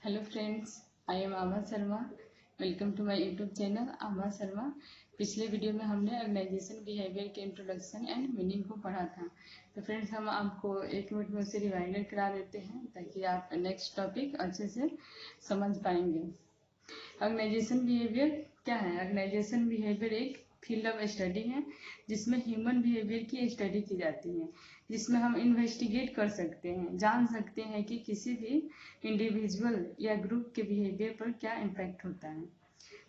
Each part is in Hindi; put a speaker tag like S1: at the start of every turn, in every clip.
S1: Hello friends, I am Abha Sharma. Welcome to my YouTube channel Abha Sharma. पिछले वीडियो में हमने ऑर्गेनाइजेशन बिहेवियर के इंट्रोडक्शन एंड मीनिंग को पढ़ा था। तो फ्रेंड्स, हम आपको 1 मिनट में उसे रिवाइंडर करा देते हैं ताकि आप नेक्स्ट टॉपिक अच्छे से समझ पाएंगे। ऑर्गेनाइजेशन बिहेवियर क्या है? ऑर्गेनाइजेशन बिहेवियर एक फील्ड ऑफ स्टडी है जिसमें ह्यूमन बिहेवियर की स्टडी की जाती है, जिसमें हम इन्वेस्टिगेट कर सकते हैं, जान सकते हैं कि किसी भी इंडिविजुअल या ग्रुप के बिहेवियर पर क्या इम्पैक्ट होता है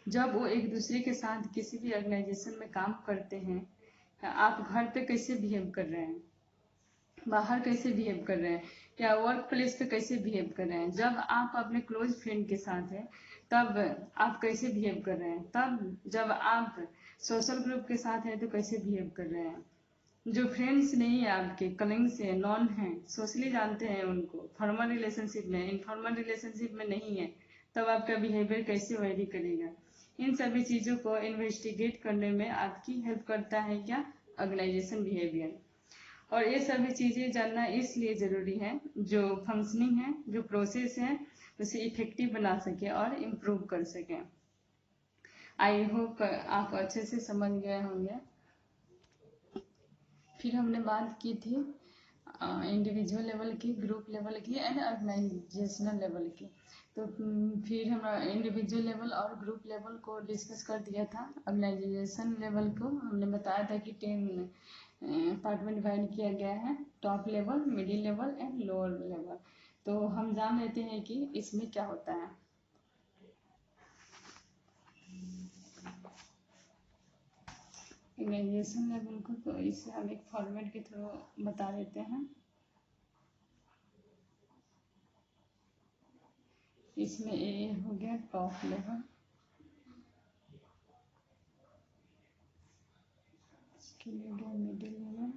S1: जब वो एक दूसरे के साथ किसी भी ऑर्गेनाइजेशन में काम करते हैं। आप घर पे कैसे बिहेव कर रहे हैं, बाहर कैसे बिहेव कर रहे हैं, या वर्क प्लेस पे कैसे बिहेव कर रहे हैं, जब आप अपने क्लोज फ्रेंड के साथ हैं तब आप कैसे बिहेव कर रहे हैं, तब जब आप सोशल ग्रुप के साथ हैं तो कैसे बिहेव कर रहे हैं। जो फ्रेंड्स नहीं है, आपके कलिंग्स हैं, नॉन हैं, सोशली जानते हैं उनको, फॉर्मल रिलेशनशिप में, इनफॉर्मल रिलेशनशिप में नहीं है, तब आपका बिहेवियर कैसे वेरी करेगा। इन सभी चीज़ों को इन्वेस्टिगेट करने में आपकी हेल्प करता है क्या? Organisation behaviour. और ये सभी चीज़ें जानना इसलिए ज़रूरी है, जो फंक्शनिंग है, जो प्रोसेस है, उसे इफेक्टिव बना सके और इम्प्रूव कर सके। आई होप आप अच्छे से समझ गए होंगे। फिर हमने बात की थी इंडिविजुअल लेवल की, ग्रुप लेवल की एंड ऑर्गेनाइजेशनल लेवल की। तो फिर हम इंडिविजुअल लेवल और ग्रुप लेवल को डिस्कस कर दिया था। ऑर्गेनाइजेशन लेवल को हमने बताया था कि 10 पार्ट में डिवाइड किया गया है, top level, middle level and lower level. तो हम जान लेते हैं कि इसमें क्या होता है। ऑर्गेनाइजेशन लेवल को तो इसे हम एक फॉर्मेट के थ्रू बता देते हैं। इसमें ए हो गया टॉप लेवल, इसके लिए हो गया मिडिल लेवल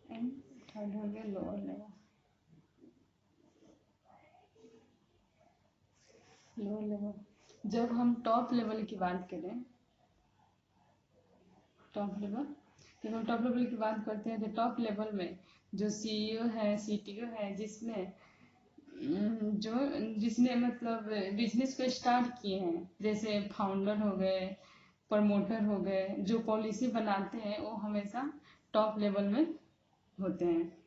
S1: एंड थर्ड हो गया लोअर लेवल। लोअर लेवल, जब हम टॉप लेवल की बात करें, टॉप लेवल, जब हम टॉप लेवल की बात करते हैं तो टॉप लेवल में जो सीईओ है, सीटीओ है, जिसने मतलब बिजनेस को स्टार्ट किए हैं, जैसे फाउंडर हो गए, प्रमोटर हो गए, जो पॉलिसी बनाते हैं वो हमेशा टॉप लेवल में होते हैं।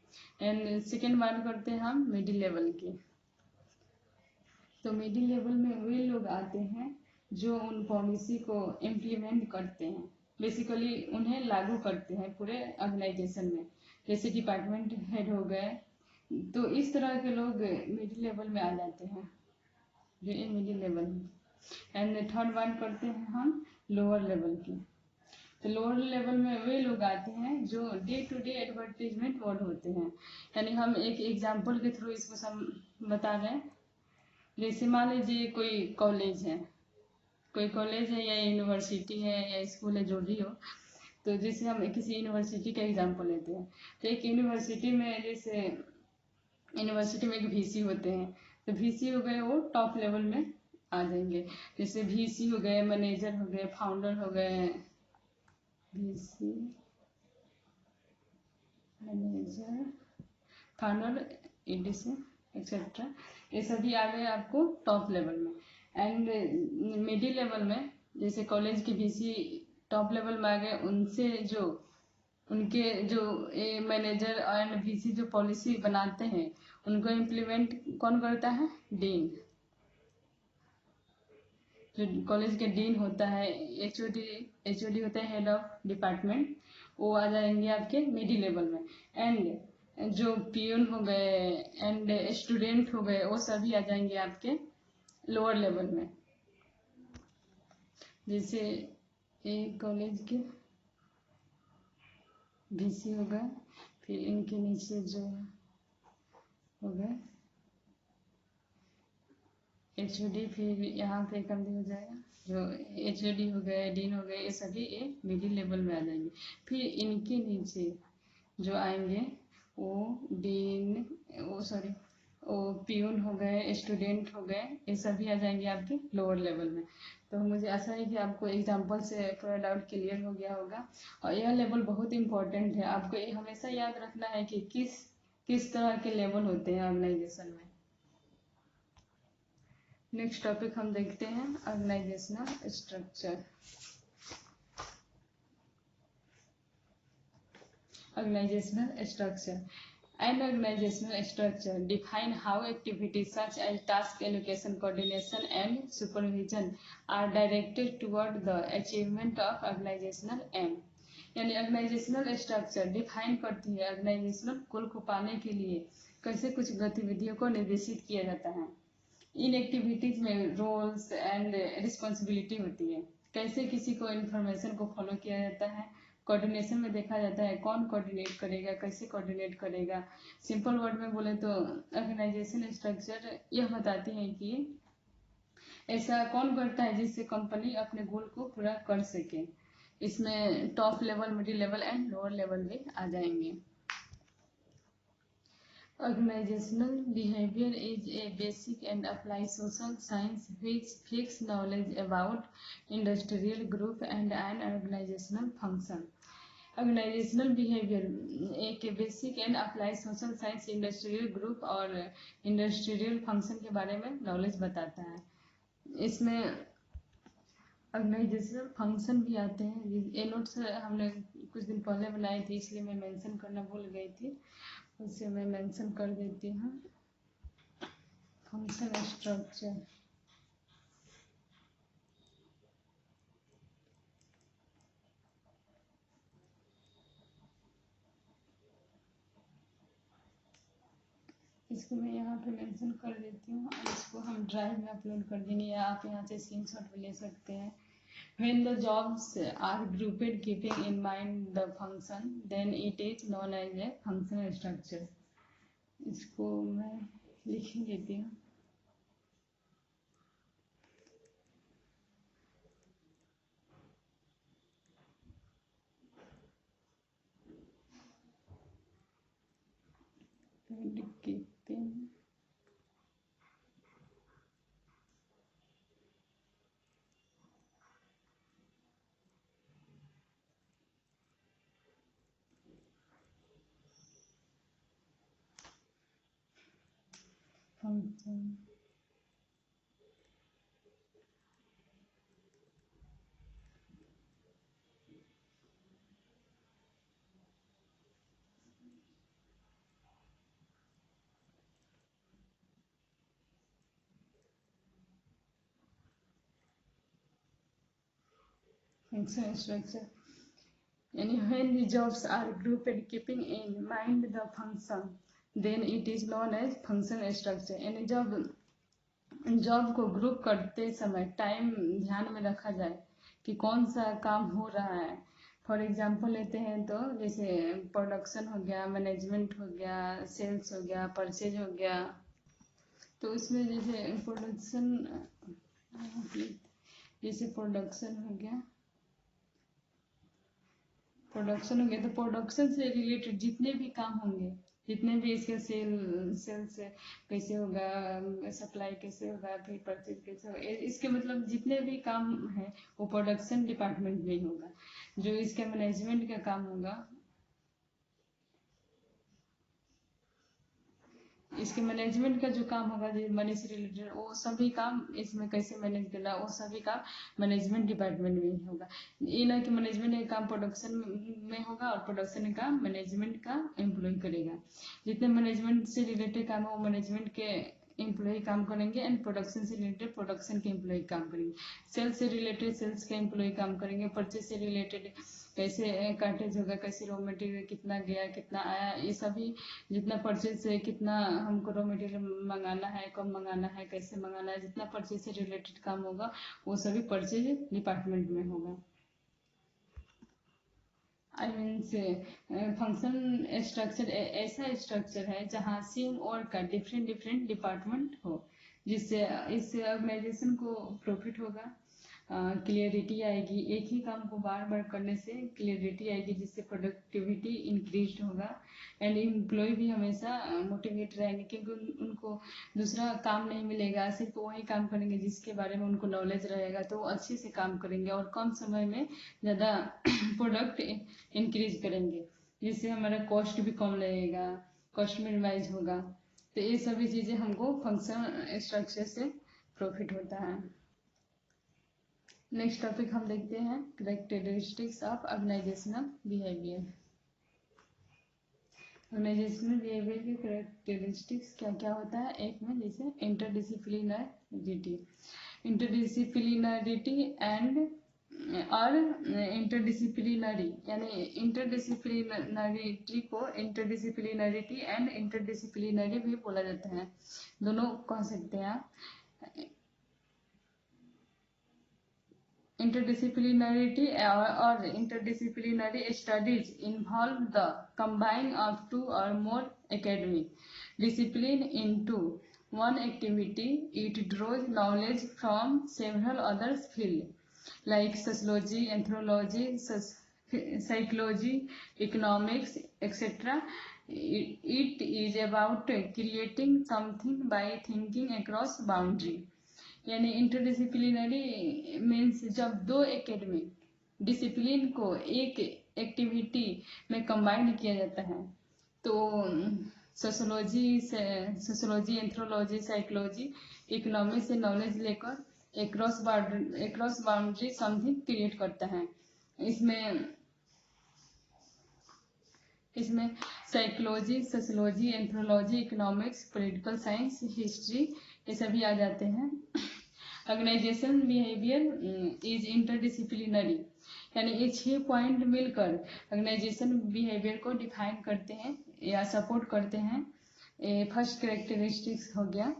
S1: एंड सेकेंड बात करते हैं हम मिडिल लेवल की। तो मिडिल लेवल में वे लोग आते हैं जो उन पॉलिसी को इम्प्लीमेंट करते हैं, बेसिकली उन्हें लागू करते हैं पूरे ऑर्गेनाइजेशन में, जैसे डिपार्टमेंट हेड हो गए। तो इस तरह के लोग मिडिल लेवल में आ जाते हैं, जो ये मिडिल लेवल है। एंड थर्ड बात करते हैं हम लोअर लेवल की। तो लोअर लेवल में वे लोग आते हैं जो day to day advertisement word होते हैं। यानी हम एक एग्जाम्पल के थ्रू इसको बता रहे हैं। जैसे मान लीजिए कोई कॉलेज है या यूनिवर्सिटी है या स्कूल है, जो भी हो। तो जैसे हम किसी यूनिवर्सिटी का एग्जाम्पल लेते हैं, तो एक यूनिवर्सिटी में, जैसे यूनिवर्सिटी में एक वीसी होते हैं, तो वीसी हो गए वो टॉप लेवल में आ जाएंगे। जैसे वीसी हो गए, मैनेजर हो गए, फाउंडर हो गए, VC, manager, founder, ADC etcetera, ये सभी आ गए आपको टॉप लेवल में। एंड मिडिल लेवल में, जैसे कॉलेज के वीसी टॉप लेवल में आ गए, उनसे जो उनके जो मैनेजर एंड वीसी जो पॉलिसी बनाते हैं, उनको इम्प्लीमेंट कौन करता है? डीन। जो कॉलेज के डीन होता है, एचओडी होता है हेड ऑफ डिपार्टमेंट, वो आ जाएंगे आपके मिडिल लेवल में। एंड जो पियून हो गए एंड स्टूडेंट हो गए, वो सभी आ जाएंगे आपके लोअर लेवल में। जैसे एक कॉलेज के वीसी हो गए, फिर इनके नीचे जो हो गए एचओडी, फिर यहाँ पे कम हो जाएगा, जो एचओडी हो गए, डीन हो गए, ये सभी एक मिडिल लेवल में आ जाएंगे। फिर इनके नीचे जो आएंगे वो डीन, वो पियून हो गए, स्टूडेंट हो गए, ये सभी आ जाएंगे आपके लोअर लेवल में। तो मुझे आशा है कि आपको एग्जाम्पल से थोड़ा डाउट क्लियर हो गया होगा। और यह लेवल बहुत इंपॉर्टेंट है, आपको ये हमेशा याद रखना है कि किस तरह के लेवल होते हैं ऑर्गेनाइजेशन में। नेक्स्ट टॉपिक हम देखते हैं organisational structure. Organizational structure. An organizational structure define how activities such as task allocation, coordination, and supervision are directed toward the achievement of organizational aim. यानी ऑर्गेनाइजेशनल स्ट्रक्चर डिफाइन करती है ऑर्गेनाइजेशनल गोल को पाने के लिए कैसे कुछ गतिविधियों को निर्देशित किया जाता है। इन एक्टिविटीज में रोल्स एंड रिस्पॉन्सिबिलिटी होती है, कैसे किसी को इन्फॉर्मेशन को फॉलो किया जाता है। कोऑर्डिनेशन में देखा जाता है कौन कोऑर्डिनेट करेगा, कैसे कोऑर्डिनेट करेगा। सिंपल वर्ड में बोले तो ऑर्गेनाइजेशन स्ट्रक्चर यह बताती है कि ऐसा कौन करता है जिससे कंपनी अपने गोल को पूरा कर सके। इसमें top level, middle level and lower level भी आ जाएंगे। Organizational behavior is a basic and applied social science which seeks knowledge about industrial group and an organizational function. Organizational behavior एक basic and applied social science industrial group और इंडस्ट्रियल फंक्शन के बारे में नॉलेज बताता है। इसमें ऑर्गेनाइजेशनल फंक्शन भी आते हैं। ये नोट्स हमने कुछ दिन पहले बनाई थी, इसलिए मैं मेंशन करना भूल गई थी, उसे मैं मेंशन कर देती हूँ। फंक्शन स्ट्रक्चर इसको मैं यहाँ पे मेंशन कर देती हूँ। इसको हम ड्राइव में अपलोड कर देंगे या आप यहाँ से स्क्रीनशॉट भी ले सकते हैं। When the jobs are grouped keeping in mind the function, then it is known as a function structure. इसको मैं लिख देती हूँ। keeping function function structure यानी when the jobs are grouped keeping in mind the function, then it is known as function structure. यानी जब जॉब को ग्रुप करते समय टाइम ध्यान में रखा जाए कि कौन सा काम हो रहा है। फॉर एग्जांपल लेते हैं तो जैसे प्रोडक्शन हो गया, मैनेजमेंट हो गया, सेल्स हो गया, परचेज हो गया। तो उसमें जैसे प्रोडक्शन तो प्रोडक्शन से रिलेटेड जितने भी काम होंगे, जितने भी इसके सेल्स कैसे होगा, सप्लाई कैसे होगा, फिर परचेज कैसे होगा, इसके मतलब जितने भी काम है वो प्रोडक्शन डिपार्टमेंट में ही होगा। जो इसके मैनेजमेंट का काम होगा, इसके मैनेजमेंट का जो काम होगा मनी से रिलेटेड, वो सभी काम इसमें कैसे मैनेज करना, वो सभी काम मैनेजमेंट डिपार्टमेंट में ही होगा। ये ना कि मैनेजमेंट का काम प्रोडक्शन में होगा और प्रोडक्शन का काम मैनेजमेंट का एम्प्लॉय करेगा। जितने मैनेजमेंट से रिलेटेड काम है वो मैनेजमेंट के एम्प्लॉय काम करेंगे एंड प्रोडक्शन से रिलेटेड प्रोडक्शन के एम्प्लॉय काम करेंगे। सेल्स से रिलेटेड सेल्स के एम्प्लॉय काम करेंगे। परचेज से रिलेटेड कैसे कार्टेज होगा, कैसे रॉ मटेरियल कितना गया कितना आया, ये सभी जितना परचेज से कितना हमको रॉ मटेरियल मंगाना है, कब मंगाना है, कैसे मंगाना है, जितना परचेज से रिलेटेड काम होगा वो सभी परचेज डिपार्टमेंट में होगा। आई मीन से फंक्शन स्ट्रक्चर ऐसा स्ट्रक्चर है जहाँ सेम वर्क का डिफरेंट डिफरेंट डिपार्टमेंट हो, जिससे इससे ऑर्गेनाइजेशन को प्रॉफिट होगा, क्लियरिटी आएगी। एक ही काम को बार बार करने से क्लियरिटी आएगी, जिससे प्रोडक्टिविटी इंक्रीज होगा एंड एम्प्लॉय भी हमेशा मोटिवेट रहेंगे, क्योंकि उनको दूसरा काम नहीं मिलेगा, सिर्फ वही काम करेंगे जिसके बारे में उनको नॉलेज रहेगा, तो वो अच्छे से काम करेंगे और कम समय में ज़्यादा प्रोडक्ट इंक्रीज करेंगे, जिससे हमारा कॉस्ट भी कम लगेगा। कॉस्ट मिनिमाइज होगा। तो ये सभी चीज़ें हमको फंक्शन स्ट्रक्चर से प्रॉफिट होता है। नेक्स्ट टॉपिक हम देखते हैं characteristics of organisational behaviour. Organisational behaviour के कैरेक्टरिस्टिक्स क्या क्या होता है। एक में जैसे इंटरडिसिप्लिनरिटी एंड और इंटरडिसिप्लिनरी, यानी इंटरडिसिप्लिनरिटी को इंटरडिसिप्लिनरिटी एंड इंटरडिसिप्लिनरी भी बोला जाता है, दोनों कह सकते हैं आप। Interdisciplinarity or interdisciplinary studies involve the combining of two or more academic discipline into one activity. It draws knowledge from several other fields like sociology, anthropology, psychology, economics, etc. It is about creating something by thinking across boundary। यानी इंटरडिसिप्लिनरी मीन्स जब दो एकेडमिक डिसिप्लिन को एक एक्टिविटी में कंबाइन किया जाता है, तो सोशोलॉजी, एंथ्रोलॉजी, साइकोलॉजी, इकोनॉमिक्स से नॉलेज लेकर एक्रॉस बाउंड्री समथिंग क्रिएट करता है। इसमें psychology, sociology, anthropology, economics, political science, history ये सभी आ जाते हैं। ऑर्गेनाइजेशन बिहेवियर इज इंटरडिसिप्लिनरी, यानी ये 6 पॉइंट मिलकर ऑर्गेनाइजेशन बिहेवियर को डिफाइन करते हैं या सपोर्ट करते हैं। फर्स्ट कैरेक्टरिस्टिक्स हो गया,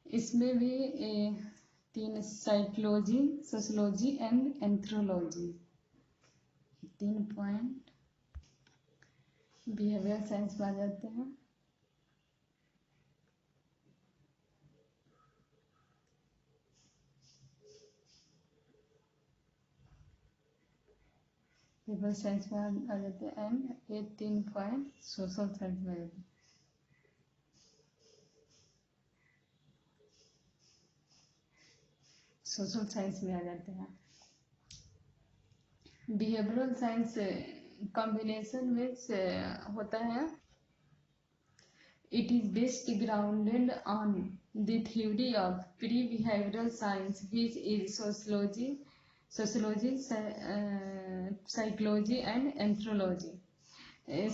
S1: इसमें भी 3 psychology, sociology and anthropology, 3 point behaviour science में आ जाते हैं। पीपल साइंस में आ जाते हैं एंड ये 3 पॉइंट सोशल साइंस में आ जाते हैं। सोशल साइंस में आ जाते हैं। बिहेवियरल साइंस कॉम्बिनेशन में होता है। It is best grounded on the theory of pre behavioural science which is sociology, psychology and anthropology.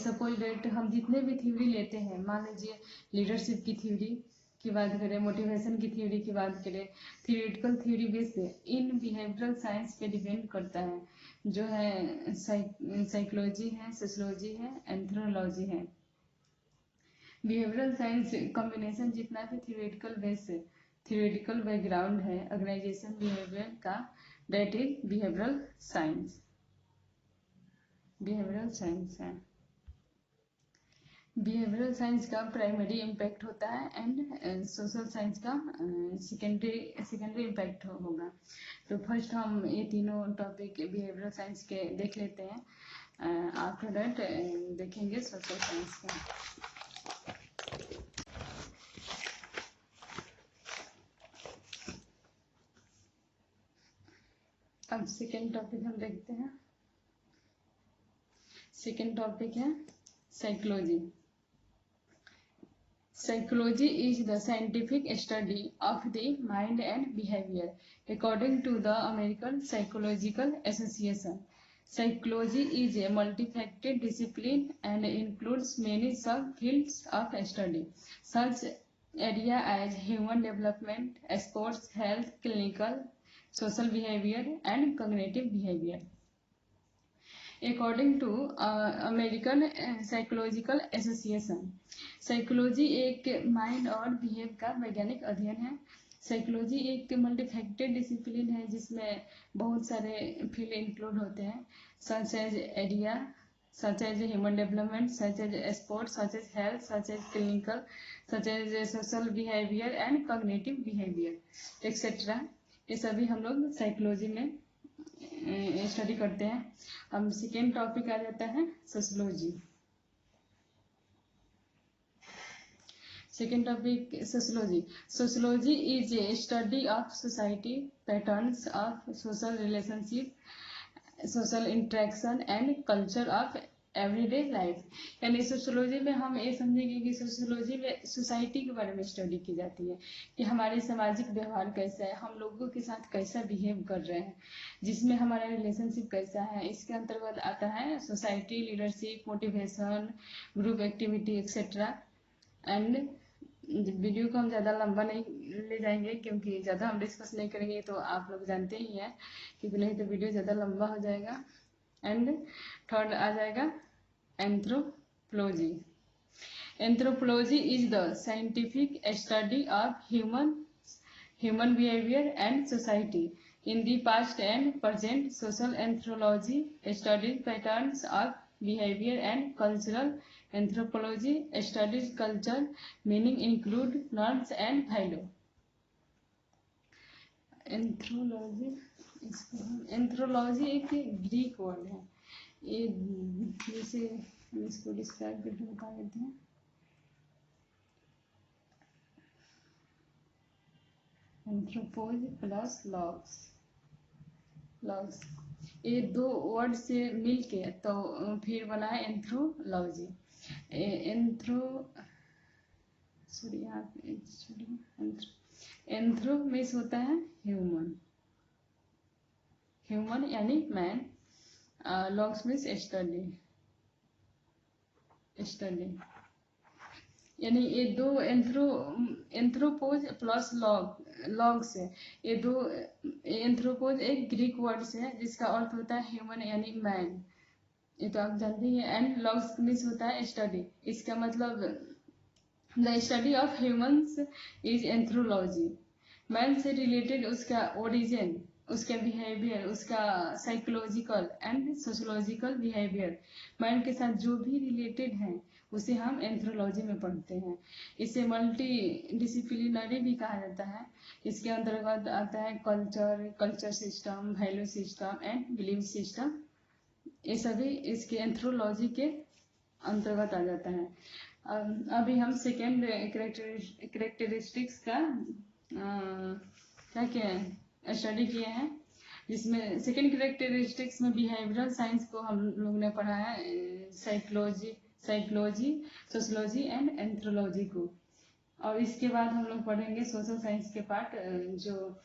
S1: Suppose that हम जितने भी थ्योरी लेते हैं, मान लीजिए लीडरशिप की थ्योरी की बात करें, मोटिवेशन की थ्योरी की बात करें, theoretical theory base in behavioural science पे डिपेंड करता है, जो है साइकोलॉजी है, सोशोलॉजी है, एंथ्रोलॉजी है। बिहेवियरल साइंस कॉम्बिनेशन जितना भी थियोरिटिकल बैकग्राउंड है ऑर्गेनाइजेशन बिहेवियर का, दैट इज बिहेवियरल साइंस है। बिहेवियरल साइंस का प्राइमरी इम्पैक्ट होता है एंड सोशल साइंस का सेकेंडरी इम्पैक्ट होगा। तो फर्स्ट हम ये तीनों टॉपिक बिहेवियरल साइंस के देख लेते हैं, आफ्टर दैट देखेंगे सोशल साइंस का। अब सेकेंड टॉपिक हम देखते हैं। सेकेंड टॉपिक है psychology. Psychology is the scientific study of the mind and behavior. According to the American Psychological Association, psychology is a multifaceted discipline and includes many subfields of study, such areas as human development, sports, health, clinical, social behavior, and cognitive behavior. According to American psychological association, psychology एक माइंड और बिहेव का वैज्ञानिक अध्ययन है। साइकोलॉजी एक मल्टीफैक्टेड डिसिप्लिन है जिसमें बहुत सारे फील्ड इंक्लूड होते हैं, such as area, such as human development, such as sport, such as health, such as clinical, such as social behaviour and cognitive behaviour etcetera. ये सभी हम लोग साइकोलॉजी में स्टडी करते हैं। हम सेकेंड टॉपिक आ जाता है sociology. Second topic sociology. Sociology is a study of society, patterns of social relationship, social interaction and culture of everyday life. यानी सोशियोलॉजी में हम ये समझेंगे कि सोशियोलॉजी में सोसाइटी के बारे में स्टडी की जाती है कि हमारे सामाजिक व्यवहार कैसा है, हम लोगों के साथ कैसा बिहेव कर रहे हैं, जिसमें हमारा रिलेशनशिप कैसा है। इसके अंतर्गत आता है society, leadership, motivation, group activity etcetera. And video को हम ज़्यादा लंबा नहीं ले जाएंगे क्योंकि ज़्यादा हम डिस्कस नहीं करेंगे तो आप लोग जानते ही हैं, क्योंकि नहीं तो वीडियो ज़्यादा लंबा हो जाएगा। एंड थर्ड आ जाएगा anthropology. Anthropology is the scientific study of human behaviour and society in the past and present. Social anthropology studies patterns of behavior and cultural anthropology studies culture meaning include norms and value। एंथ्रोलॉजी एक ग्रीक वर्ड है, ये जैसे इसको डिस्क्राइब करके बता देते हैं। एंथ्रोपोज प्लस लॉग्स ये दो वर्ड से मिलके तो फिर बना है एंथ्रोलॉजी। एंथ्रो मीन्स होता है ह्यूमन यानी मैन। लॉग्स मीन्स स्टडी यानी ये दो एंथ्रोपोज प्लस लॉग्स है। ये दो एंथ्रोपोज एक ग्रीक वर्ड से है जिसका अर्थ होता है ह्यूमन यानी मैन, ये तो आप जानते ही हैं। एंड लॉग्स मीन्स होता है स्टडी, इसका मतलब the study of humans is anthropology. Man से रिलेटेड उसका ओरिजिन, उसका बिहेवियर, उसका psychological and sociological behaviour, man के साथ जो भी रिलेटेड है उसे हम एंथ्रोलॉजी में पढ़ते हैं। इसे मल्टी डिसिप्लिनरी भी कहा जाता है। इसके अंतर्गत आता है culture system, value system and belief system, ये सभी इसके एंथ्रोलॉजी के अंतर्गत आ जाता है। अभी हम सेकेंड कैरेक्टरिस्टिक्स का क्या स्टडी किए हैं, जिसमें सेकेंड कैरेक्टरिस्टिक्स में बिहेवियरल साइंस को हम लोग ने पढ़ा है, साइकोलॉजी, सोशोलॉजी एंड एंथ्रोलॉजी को। और इसके बाद हम लोग पढ़ेंगे सोशल साइंस के पार्ट, जो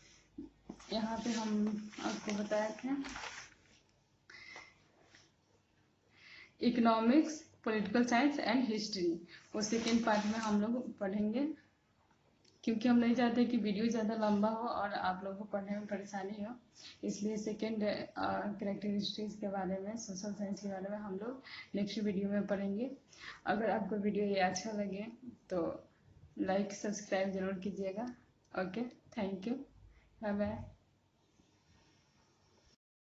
S1: यहाँ पे हम आपको बताए थे, economics, political science and history. वो सेकेंड पार्ट में हम लोग पढ़ेंगे, क्योंकि हम नहीं चाहते कि वीडियो ज़्यादा लंबा हो और आप लोगों को पढ़ने में परेशानी हो, इसलिए सेकेंड कैरेक्टरिस्टिक्स के बारे में, सोशल साइंस के बारे में हम लोग नेक्स्ट वीडियो में पढ़ेंगे। अगर आपको वीडियो ये अच्छा लगे तो लाइक सब्सक्राइब जरूर कीजिएगा। Okay, thank you, bye bye.